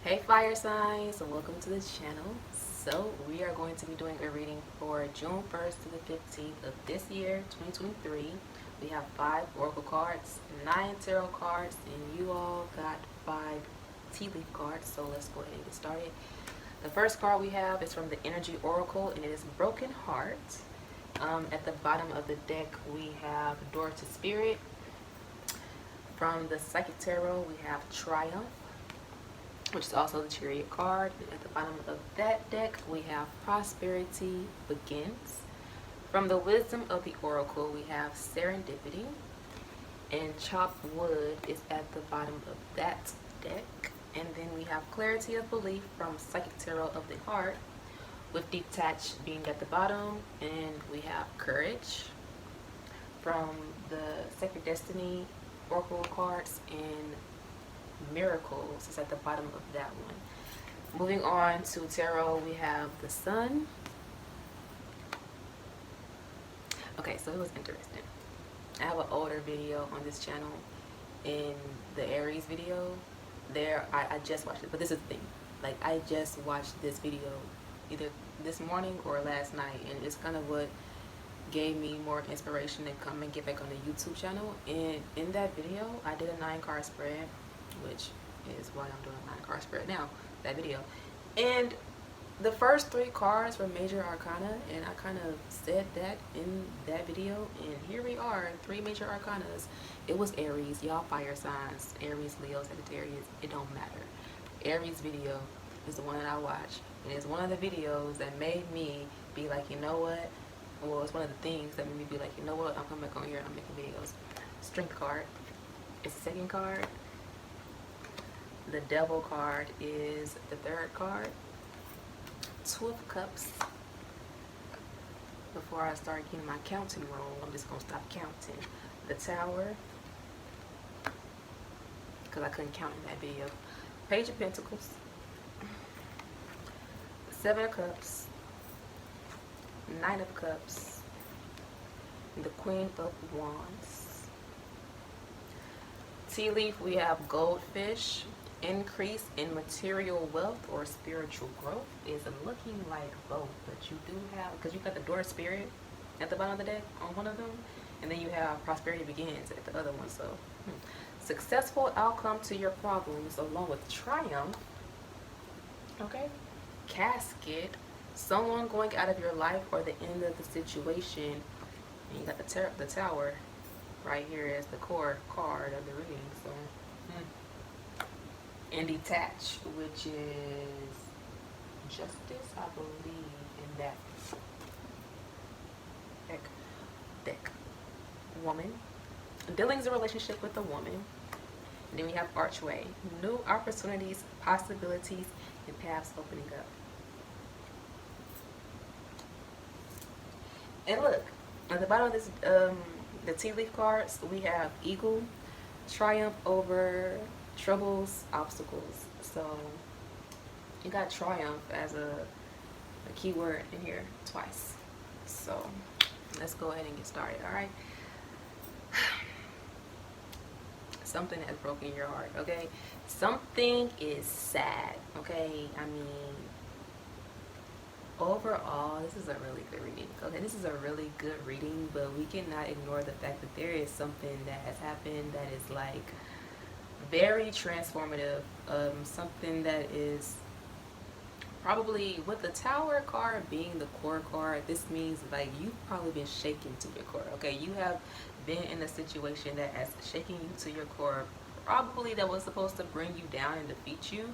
Hey fire signs, and welcome to the channel. So we are going to be doing a reading for June 1st to the 15th of this year, 2023. We have 5 oracle cards, 9 tarot cards, and you all got 5 tea leaf cards. So let's go ahead and get started. The first card we have is from the Energy Oracle, and it is Broken Heart. At the bottom of the deck we have Door to Spirit. From the Psychic Tarot we have Triumph, which is also the Chariot card. At the bottom of that deck we have Prosperity Begins. From the Wisdom of the Oracle we have Serendipity, and Chopped Wood is at the bottom of that deck. And then we have Clarity of Belief from Psychic Tarot of the Heart, with Detached being at the bottom. And we have Courage from the Sacred Destiny Oracle cards, and Miracles is at the bottom of that one. Moving on to tarot, we have the Sun. Okay, so it was interesting. I have an older video on this channel. In the Aries video, I just watched it, but this is the thing. Like, I just watched this video either this morning or last night, and it's kind of what gave me more inspiration to come and get back on the YouTube channel. And in that video I did a 9-card spread, which is why I'm doing a 9-card spread now, that video. And the first 3 cards were major arcana, and I kind of said that in that video, and here we are, 3 major arcanas. It was Aries, y'all fire signs, Aries, Leo, Sagittarius, it don't matter. Aries video is the one that I watched, and it's one of the videos that made me be like, you know what, well, it's one of the things that made me be like, you know what, I'm coming back on here and I'm making videos. Strength card is the second card. The Devil card is the third card. 2 of Cups. Before I start getting my counting roll, I'm just going to stop counting. The Tower, because I couldn't count in that video. Page of Pentacles. 7 of Cups. 9 of Cups. The Queen of Wands. Tea leaf, we have Goldfish. Increase in material wealth or spiritual growth is looking like both, but you do have, because you got the Door of Spirit at the bottom of the deck on one of them, and then you have Prosperity Begins at the other one. So successful outcome to your problems along with Triumph. Okay. Casket, someone going out of your life or the end of the situation. And you got the Tower right here as the core card of the reading. So and Detach, which is Justice, I believe, in that deck. Woman, dealings a relationship with a woman. And then we have Archway, new opportunities, possibilities, and paths opening up. And look, at the bottom of this, the tea leaf cards, we have Eagle, Triumph over troubles, obstacles. So you got Triumph as a keyword in here twice. So let's go ahead and get started. All right. Something has broken your heart. Okay, something is sad. Okay, I mean, overall this is a really good reading. Okay, this is a really good reading, but we cannot ignore the fact that there is something that has happened that is like very transformative. Something that is probably, with the Tower card being the core card, this means like you've probably been shaken to your core. Okay, you have been in a situation that has shaken you to your core, probably that was supposed to bring you down and defeat you,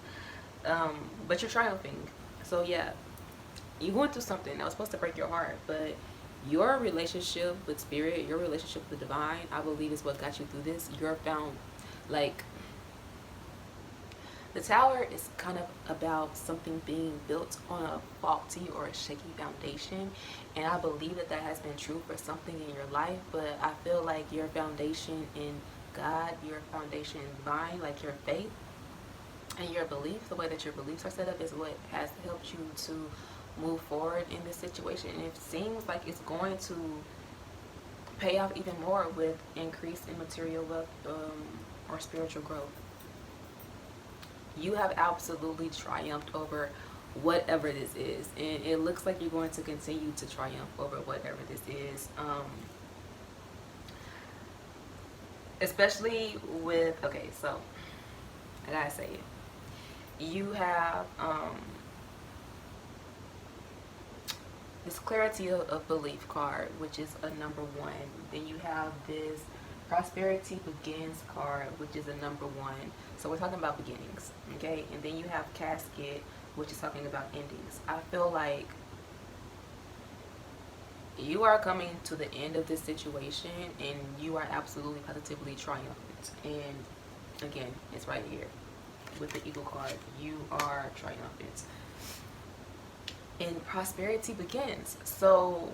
but you're triumphing. So yeah, you went through something that was supposed to break your heart, but your relationship with spirit, your relationship with the divine, I believe, is what got you through this. You're found, like, the Tower is kind of about something being built on a faulty or a shaky foundation, and I believe that that has been true for something in your life. But I feel like your foundation in God, your foundation in divine, like your faith and your beliefs, the way that your beliefs are set up, is what has helped you to move forward in this situation. And it seems like it's going to pay off even more with increase in material wealth or spiritual growth. You have absolutely triumphed over whatever this is, and it looks like you're going to continue to triumph over whatever this is. Especially with, okay, so I gotta say it. You have this clarity of belief card, which is a number 1. Then you have this prosperity begins card, which is a number 1. So we're talking about beginnings, okay? And then you have casket, which is talking about endings. I feel like you are coming to the end of this situation, and you are absolutely positively triumphant. And again, it's right here with the eagle card. You are triumphant. And prosperity begins. So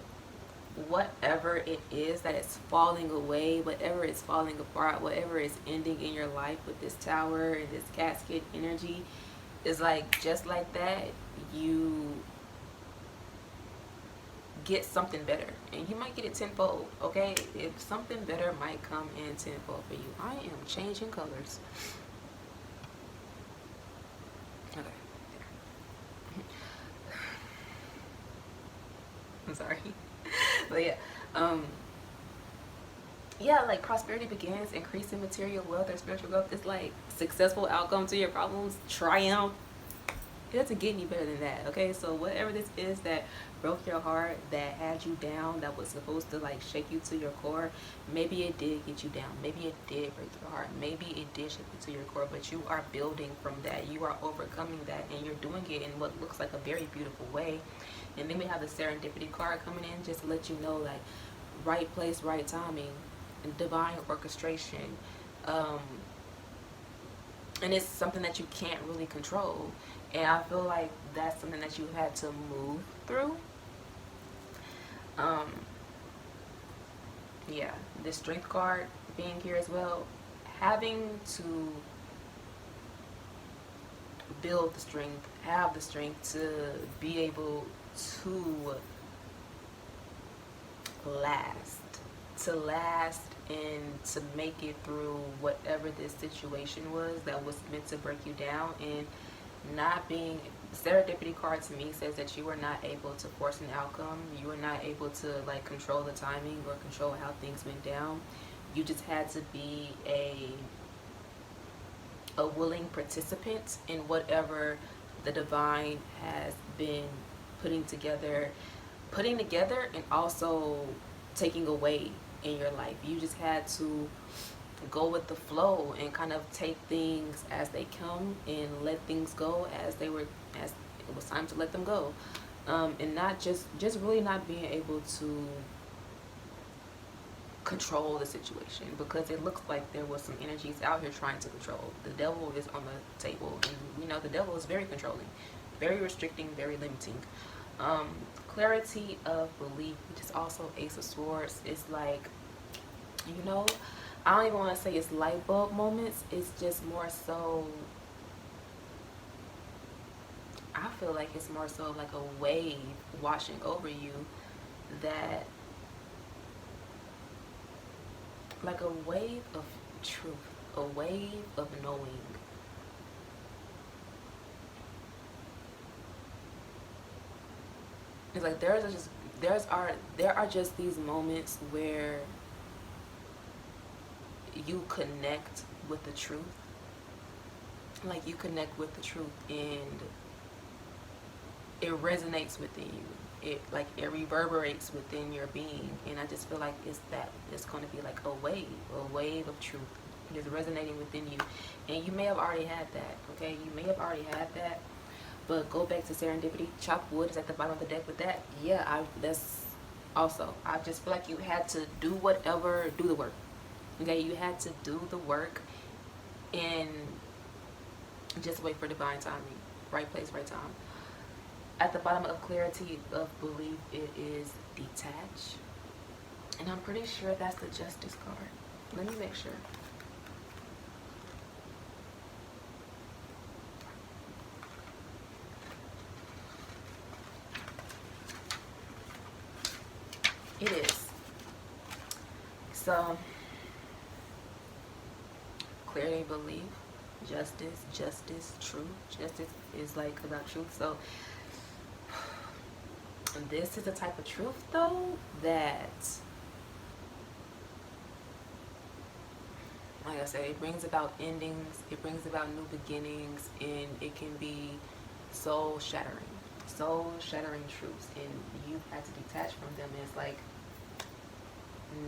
whatever it is that is falling away, whatever is falling apart, whatever is ending in your life with this tower and this casket energy, is like, just like that, you get something better, and you might get it tenfold. Okay, if something better might come in tenfold for you. I am changing colors. Okay. I'm sorry. But yeah, like prosperity begins, increasing material wealth or spiritual growth. It's like successful outcome to your problems, triumph. It doesn't get any better than that. Okay, so whatever this is that broke your heart, that had you down, that was supposed to like shake you to your core, maybe it did get you down, maybe it did break your heart, maybe it did shake you to your core, but you are building from that. You are overcoming that, and you're doing it in what looks like a very beautiful way. And then we have the serendipity card coming in, just to let you know, like, right place, right timing, and divine orchestration. And it's something that you can't really control. And I feel like that's something that you had to move through. Yeah, the strength card being here as well, having to build the strength, have the strength to be able to last and to make it through whatever this situation was that was meant to break you down. And not being, serendipity card to me says that you are not able to force an outcome. You are not able to like control the timing or control how things went down. You just had to be a willing participant in whatever the divine has been putting together and also taking away in your life. You just had to go with the flow and kind of take things as they come and let things go as it was time to let them go. And not just really not being able to control the situation, because it looks like there was some energies out here trying to control. The devil is on the table, and the devil is very controlling, very restricting, very limiting. Clarity of belief, which is also Ace of Swords. It's like, I don't even want to say it's light bulb moments. It's just more so, I feel like it's more so like a wave washing over you, that like a wave of truth, a wave of knowing. It's like there are just these moments where you connect with the truth. Like you connect with the truth and it resonates within you. It reverberates within your being. And I just feel like it's going to be like a wave of truth. It is resonating within you. And you may have already had that, okay? You may have already had that. But go back to serendipity. Chop wood is at the bottom of the deck with that. Yeah, that's also. I just feel like you had to do the work. Okay, you had to do the work and just wait for divine timing. Right place, right time. At the bottom of clarity of belief, it is detach. And I'm pretty sure that's the justice card. Let me make sure. It is. So, clarity of belief, justice, truth. Justice is like about truth. So this is the type of truth though that, like I said, it brings about endings, it brings about new beginnings, and it can be soul shattering truths, and you have to detach from them. And it's like,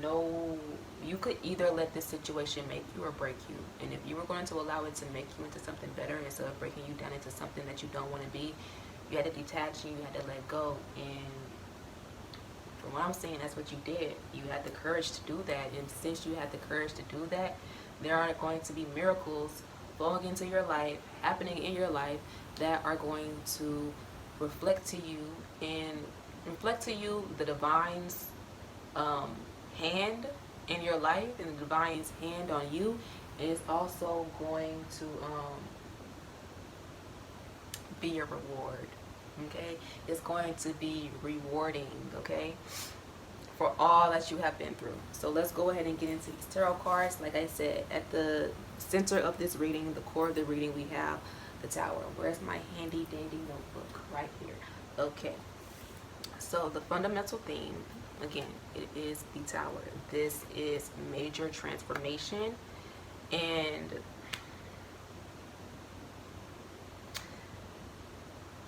no, you could either let this situation make you or break you. And if you were going to allow it to make you into something better instead of breaking you down into something that you don't want to be, you had to detach and you had to let go. And from what I'm saying, that's what you did. You had the courage to do that. And since you had the courage to do that, there are going to be miracles flowing into your life, happening in your life, that are going to reflect to you the divine's hand in your life, and the divine's hand on you is also going to be your reward. Okay, it's going to be rewarding, okay, for all that you have been through. So let's go ahead and get into these tarot cards. Like I said, at the center of this reading, the core of the reading, we have the Tower. Where's my handy dandy notebook? Right here. Okay, so the fundamental theme, again, it is the Tower. This is major transformation, and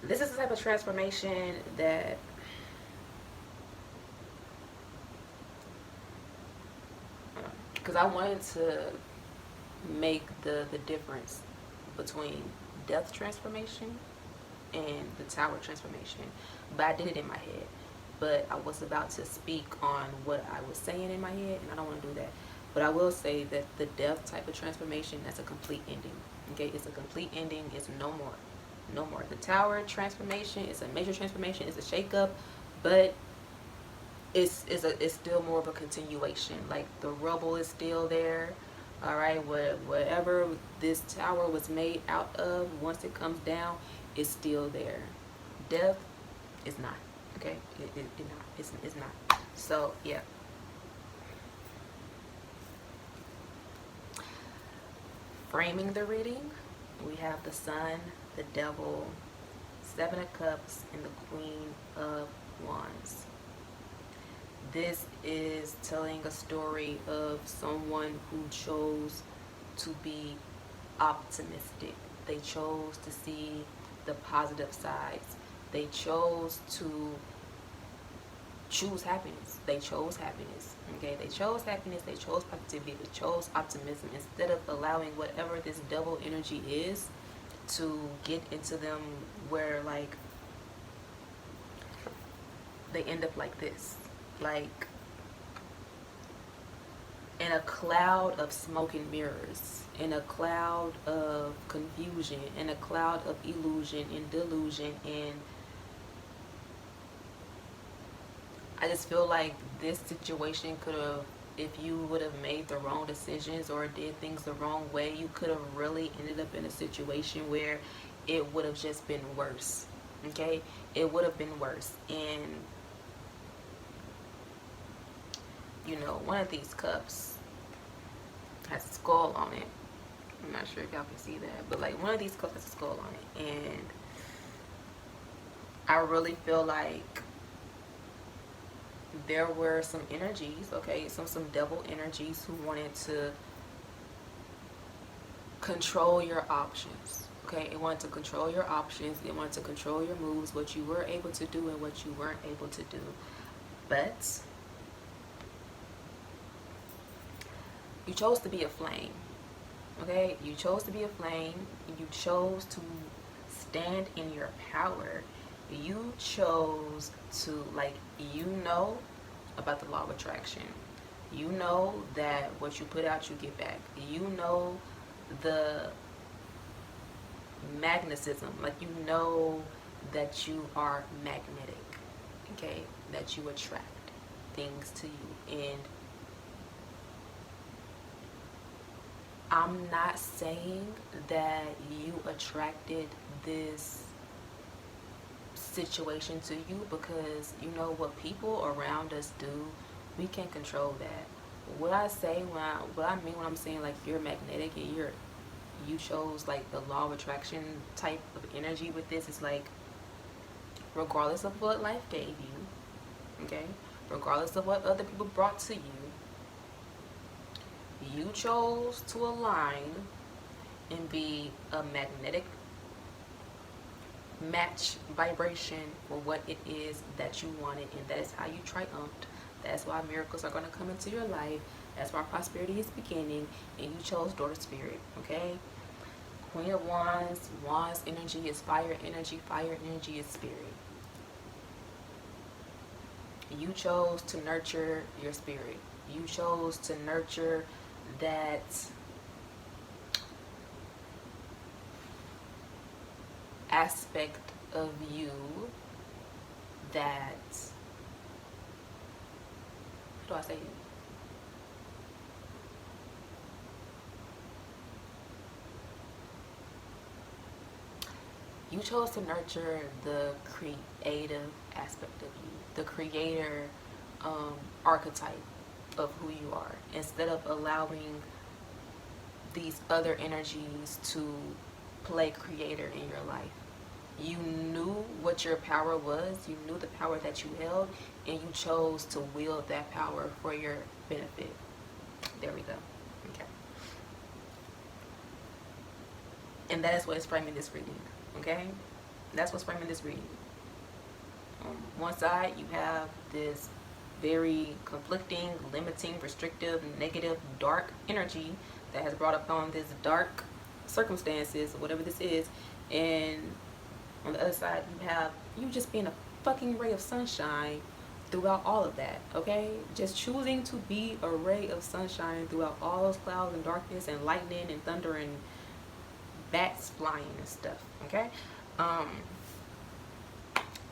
this is the type of transformation that because I wanted to make the difference between death transformation and the Tower transformation, but I did it in my head. But I was about to speak on what I was saying in my head, and I don't want to do that. But I will say that the death type of transformation, that's a complete ending. Okay, it's a complete ending. It's no more. No more. The Tower transformation is a major transformation. It's a shakeup, but it's still more of a continuation. Like, the rubble is still there. All right, whatever this tower was made out of, once it comes down, is still there. Death is not. Okay, it's not. So yeah. Framing the reading, we have the Sun, the Devil, Seven of Cups, and the Queen of Wands. This is telling a story of someone who chose to be optimistic. They chose to see the positive sides. They chose to choose happiness. They chose happiness. Okay, they chose happiness. They chose positivity. They chose optimism instead of allowing whatever this devil energy is to get into them, where like they end up like this, like in a cloud of smoke and mirrors, in a cloud of confusion, in a cloud of illusion and delusion. And I just feel like this situation could have, if you would have made the wrong decisions or did things the wrong way, you could have really ended up in a situation where it would have just been worse. Okay, it would have been worse. And you know, one of these cups has a skull on it. I'm not sure if y'all can see that, but like one of these cups has a skull on it. And I really feel like there were some energies, okay, some devil energies who wanted to control your options. Okay, it wanted to control your options. It wanted to control your moves, what you were able to do and what you weren't able to do. But you chose to be a flame. Okay, you chose to be a flame. You chose to stand in your power. You chose to, like, you know about the law of attraction. You know that what you put out, you get back. You know the magnetism, like you know that you are magnetic, okay, that you attract things to you. And I'm not saying that you attracted this situation to you, because you know what people around us do, we can't control that. What I say what I mean when I'm saying like you're magnetic and you chose like the law of attraction type of energy with this. It's like, regardless of what life gave you, okay, regardless of what other people brought to you, you chose to align and be a magnetic match vibration for what it is that you wanted, and that is how you triumphed. That's why miracles are going to come into your life. That's why prosperity is beginning, and you chose daughter spirit. Okay, Queen of Wands, Wands energy is fire energy, fire energy is spirit. You chose to nurture your spirit. You chose to nurture that aspect of you that, how do I say it? You chose to nurture the creative aspect of you, the creator archetype of who you are, instead of allowing these other energies to play creator in your life. You knew what your power was, you knew the power that you held, and you chose to wield that power for your benefit. There we go. Okay. And that is what is framing this reading. Okay? That's what's framing this reading. On one side, you have this very conflicting, limiting, restrictive, negative, dark energy that has brought upon this dark circumstances, whatever this is. And on the other side, you have you just being a fucking ray of sunshine throughout all of that. Okay? Just choosing to be a ray of sunshine throughout all those clouds and darkness and lightning and thunder and bats flying and stuff. Okay?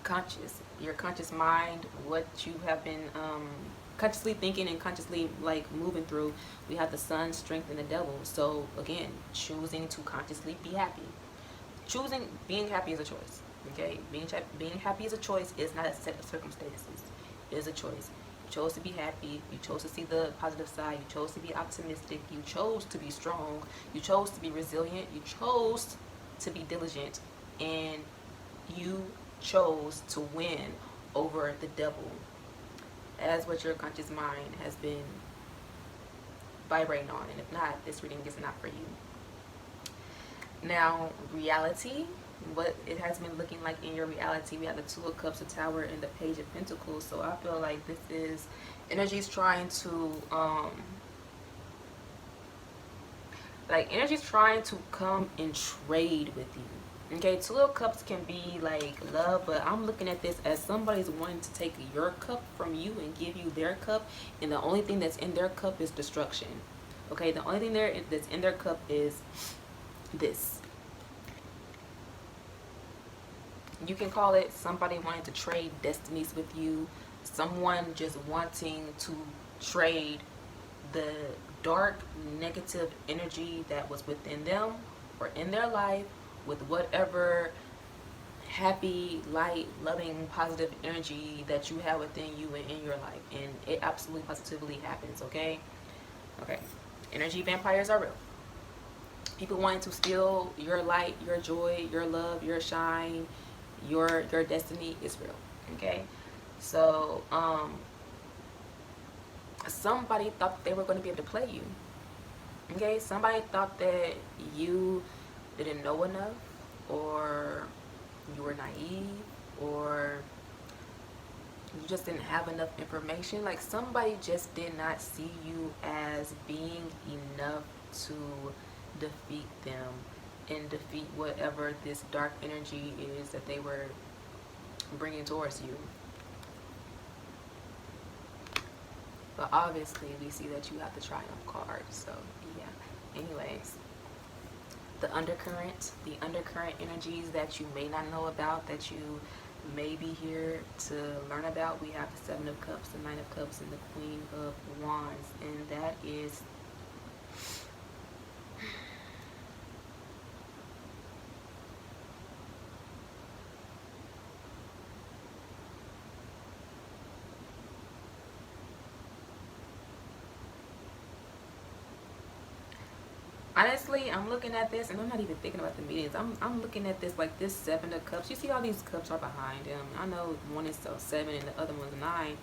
Conscious, your conscious mind, what you have been consciously thinking and consciously like moving through. We have the sun, strength, and the devil. So again, choosing to consciously be happy. Being happy is a choice. Okay, being happy is a choice. It's not a set of circumstances. It is a choice. You chose to be happy. You chose to see the positive side. You chose to be optimistic. You chose to be strong. You chose to be resilient. You chose to be diligent, and you chose to win over the devil. As what your conscious mind has been vibrating on, and if not, this reading is not for you. Now, reality, what it has been looking like in your reality. We have the Two of Cups, the Tower, and the Page of Pentacles. So I feel like this is energies trying to come and trade with you. Okay, Two of Cups can be like love, but I'm looking at this as somebody's wanting to take your cup from you and give you their cup, and the only thing that's in their cup is destruction. Okay, the only thing that's in their cup is this. You can call it somebody wanting to trade destinies with you, someone just wanting to trade the dark, negative energy that was within them or in their life with whatever happy, light, loving, positive energy that you have within you and in your life. And it absolutely positively happens. Okay? Okay. Energy vampires are real. People wanting to steal your light, your joy, your love, your shine, your destiny is real. Okay? So somebody thought they were going to be able to play you. Okay? Somebody thought that you didn't know enough, or you were naive, or you just didn't have enough information. Like, somebody just did not see you as being enough to defeat them and defeat whatever this dark energy is that they were bringing towards you. But obviously we see that you have the Triumph card. So yeah, anyways, the undercurrent energies that you may not know about, that you may be here to learn about. We have the Seven of Cups, the Nine of Cups, and the Queen of Wands, and that is Honestly, I'm looking at this, and I'm not even thinking about the meetings. I'm looking at this like this 7 of cups. You see how these cups are behind him. I know one is so 7 and the other one's 9.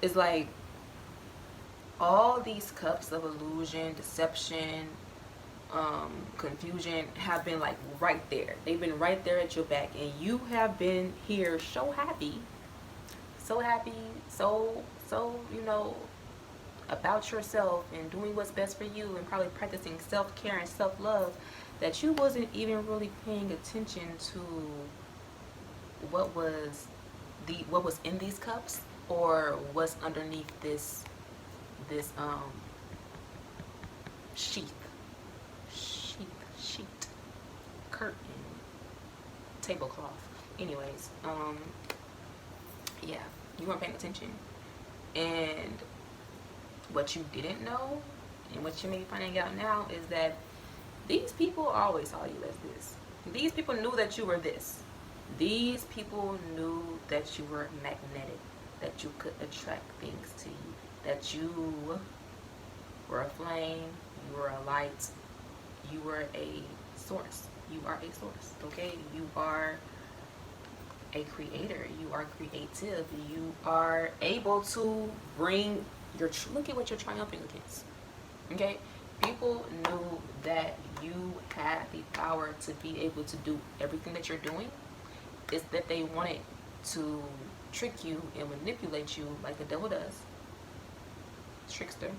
It's like all these cups of illusion, deception, confusion have been like right there. They've been right there at your back, and you have been here so happy, so about yourself and doing what's best for you, and probably practicing self-care and self-love, that you wasn't even really paying attention to what was in these cups, or what's underneath this sheath sheet, curtain, tablecloth. Anyways, yeah, you weren't paying attention. And what you didn't know, and what you may be finding out now, is that these people always saw you as this. These people knew that you were this. These people knew that you were magnetic, that you could attract things to you, that you were a flame, you were a light, you were a source. You are a source, okay? You are a creator. You are creative. You are able to bring your, look at what you're triumphing against, okay? People knew that you had the power to be able to do everything that you're doing. It's that they wanted to trick you and manipulate you like the devil does. Trickster.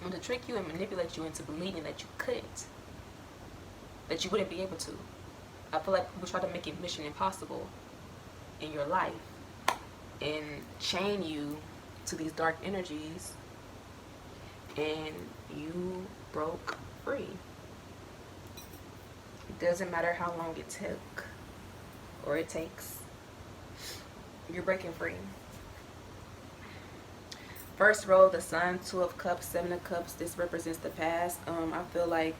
Want to trick you and manipulate you into believing that you couldn't, that you wouldn't be able to. I feel like people try to make it mission impossible in your life and chain you to these dark energies, and you broke free. It doesn't matter how long it took or it takes. You're breaking free. First row, the Sun, 2 of Cups, 7 of Cups. This represents the past. I feel like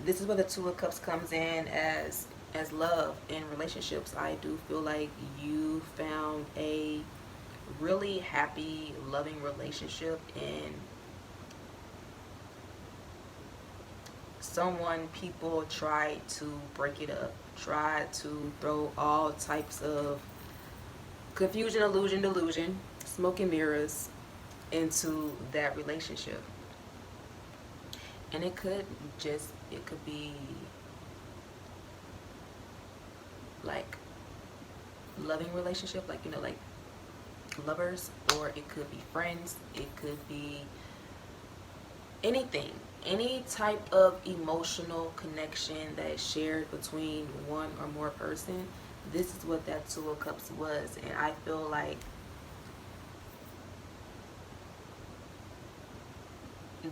this is where the 2 of Cups comes in as love in relationships. I do feel like you found a really happy, loving relationship, and people tried to break it up, tried to throw all types of confusion, illusion, delusion, smoke and mirrors into that relationship. And it could be like loving relationship, like, like lovers, or it could be friends, it could be anything, any type of emotional connection that is shared between one or more person. This is what that 2 of Cups was. And I feel like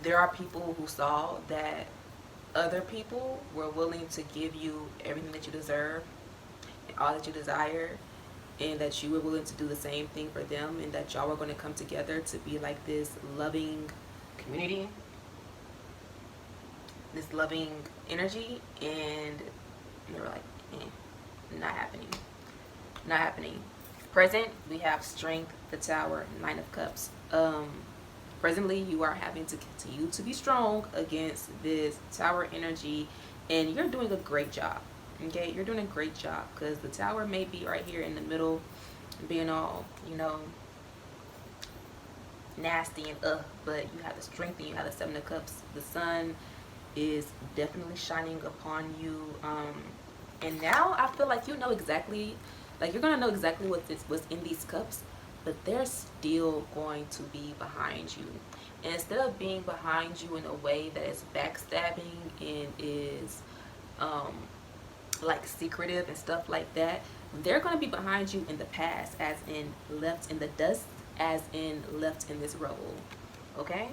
there are people who saw that other people were willing to give you everything that you deserve and all that you desire, and that you were willing to do the same thing for them, and that y'all were going to come together to be like this loving community, this loving energy. And they were like, not happening. Not happening. Present, we have Strength, the Tower, 9 of Cups. Presently, you are having to continue to be strong against this Tower energy, and you're doing a great job. Okay, you're doing a great job, because the Tower may be right here in the middle, being all, nasty and but you have the Strength and you have the 7 of Cups. The Sun is definitely shining upon you, and now I feel like exactly, like you're gonna know exactly what's in these cups, but they're still going to be behind you. And instead of being behind you in a way that is backstabbing and is like secretive and stuff like that, they're going to be behind you in the past, as in left in the dust, as in left in this rubble. Okay?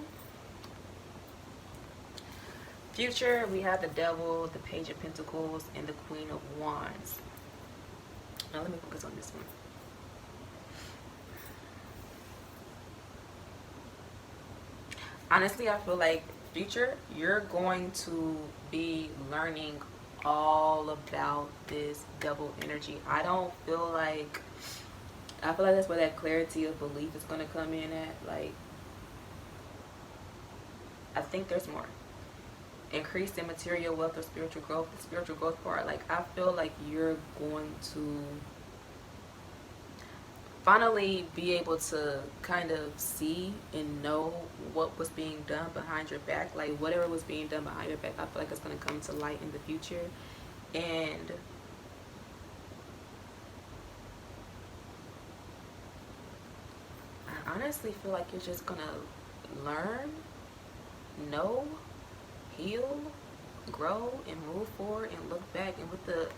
Future, we have the Devil, the Page of Pentacles, and the Queen of Wands. Now let me focus on this one. Honestly, I feel like future, you're going to be learning all about this Devil energy. I feel like that's where that clarity of belief is going to come in at. Like, I think there's more. increase in material wealth or spiritual growth. The spiritual growth part, like, I feel like you're going to finally be able to kind of see and know what was being done behind your back. Like, whatever was being done behind your back, I feel like it's going to come to light in the future. And I honestly feel like you're just going to learn, know, heal, grow, and move forward and look back. And with the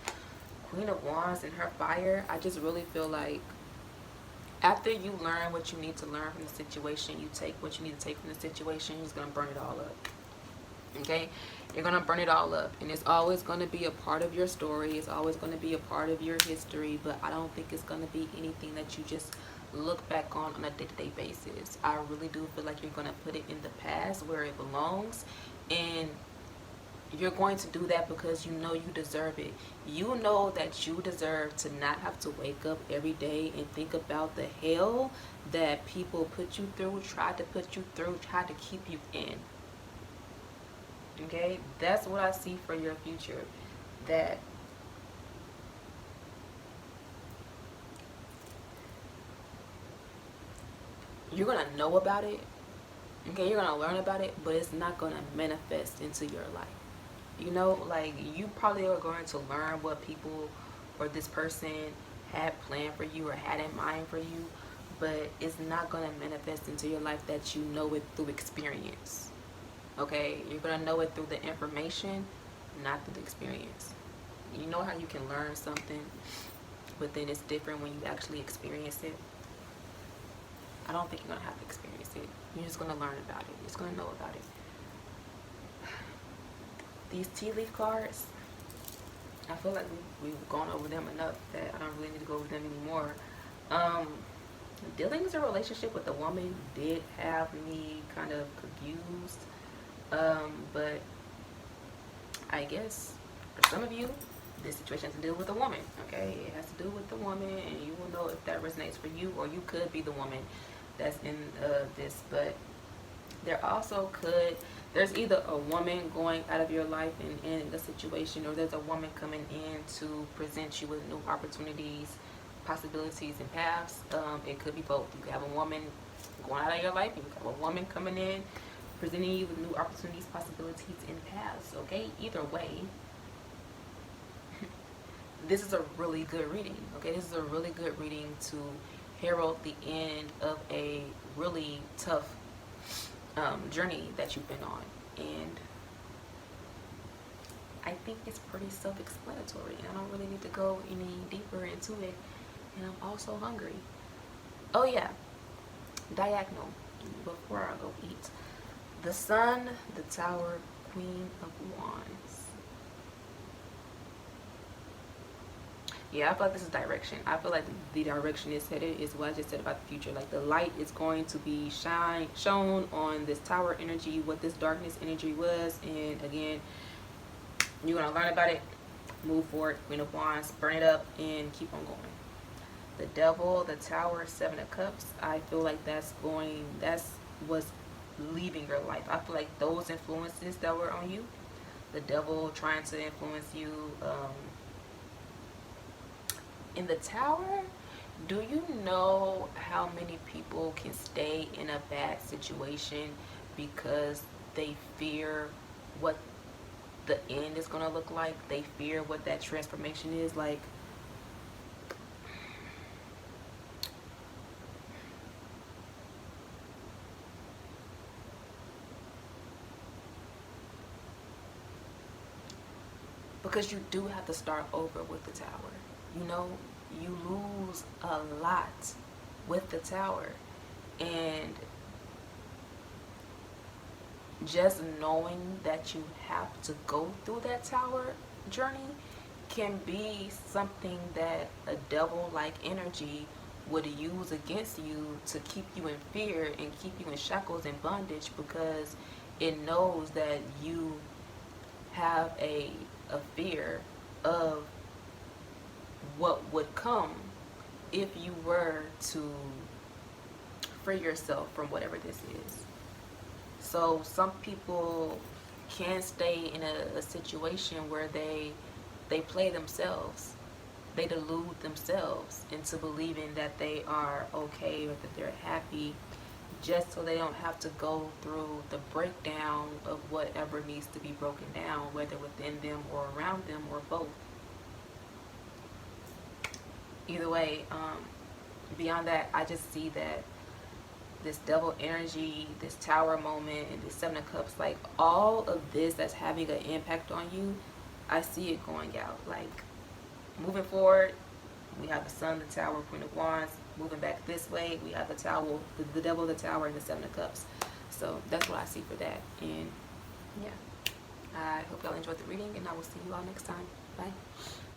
Queen of Wands and her fire, I just really feel like after you learn what you need to learn from the situation, you take what you need to take from the situation, you're just going to burn it all up. Okay? You're going to burn it all up. And it's always going to be a part of your story. It's always going to be a part of your history. But I don't think it's going to be anything that you just look back on a day-to-day basis. I really do feel like you're going to put it in the past where it belongs. And you're going to do that because you know you deserve it. You know that you deserve to not have to wake up every day and think about the hell that people put you through, tried to put you through, tried to keep you in. Okay? That's what I see for your future. That you're going to know about it. Okay? You're going to learn about it, but it's not going to manifest into your life. You know, like, you probably are going to learn what people or this person had planned for you or had in mind for you, but it's not going to manifest into your life that you know it through experience. Okay? You're going to know it through the information, not through the experience. You know how you can learn something, but then it's different when you actually experience it? I don't think you're going to have to experience it. You're just going to learn about it. You're just going to know about it. These tea leaf cards, I feel like we've gone over them enough that I don't really need to go over them anymore. Dealing with a relationship with a woman did have me kind of confused. But I guess for some of you, this situation has to deal with a woman. Okay, it has to do with the woman, and you will know if that resonates for you, or you could be the woman that's in this. But there also there's either a woman going out of your life and ending the situation, or there's a woman coming in to present you with new opportunities, possibilities, and paths. It could be both. You could have a woman going out of your life, and you could have a woman coming in, presenting you with new opportunities, possibilities, and paths. Okay, either way, this is a really good reading. Okay, this is a really good reading to herald the end of a really tough journey that you've been on. And I think it's pretty self-explanatory. I don't really need to go any deeper into it. And I'm also hungry. Oh yeah, diagonal, before I go eat. The Sun, the Tower, Queen of Wands. Yeah, I feel like this is direction. I feel like the direction is headed is what I just said about the future. Like, the light is going to be shown on this tower energy, what this darkness energy was. And again, you're going to learn about it, move forward, Queen of Wands, burn it up, and keep on going. The Devil, the Tower, Seven of Cups. I feel like that's what's leaving your life. I feel like those influences that were on you, the Devil trying to influence you, in the Tower, do you know how many people can stay in a bad situation because they fear what the end is going to look like? They fear what that transformation is like. Because you do have to start over with the Tower. You know, you lose a lot with the Tower. And just knowing that you have to go through that Tower journey can be something that a devil-like energy would use against you to keep you in fear and keep you in shackles and bondage, because it knows that you have a fear of what would come if you were to free yourself from whatever this is. So some people can stay in a situation where they play themselves. They delude themselves into believing that they are okay or that they're happy, just so they don't have to go through the breakdown of whatever needs to be broken down, whether within them or around them or both. Either way, beyond that, I just see that this double energy, this tower moment, and this 7 of Cups, like all of this that's having an impact on you, I see it going out. Like moving forward, we have the Sun, the Tower, Queen of Wands. Moving back this way, we have the Tower, the Devil, the Tower, and the 7 of Cups. So that's what I see for that. And yeah, I hope y'all enjoyed the reading, and I will see you all next time. Bye.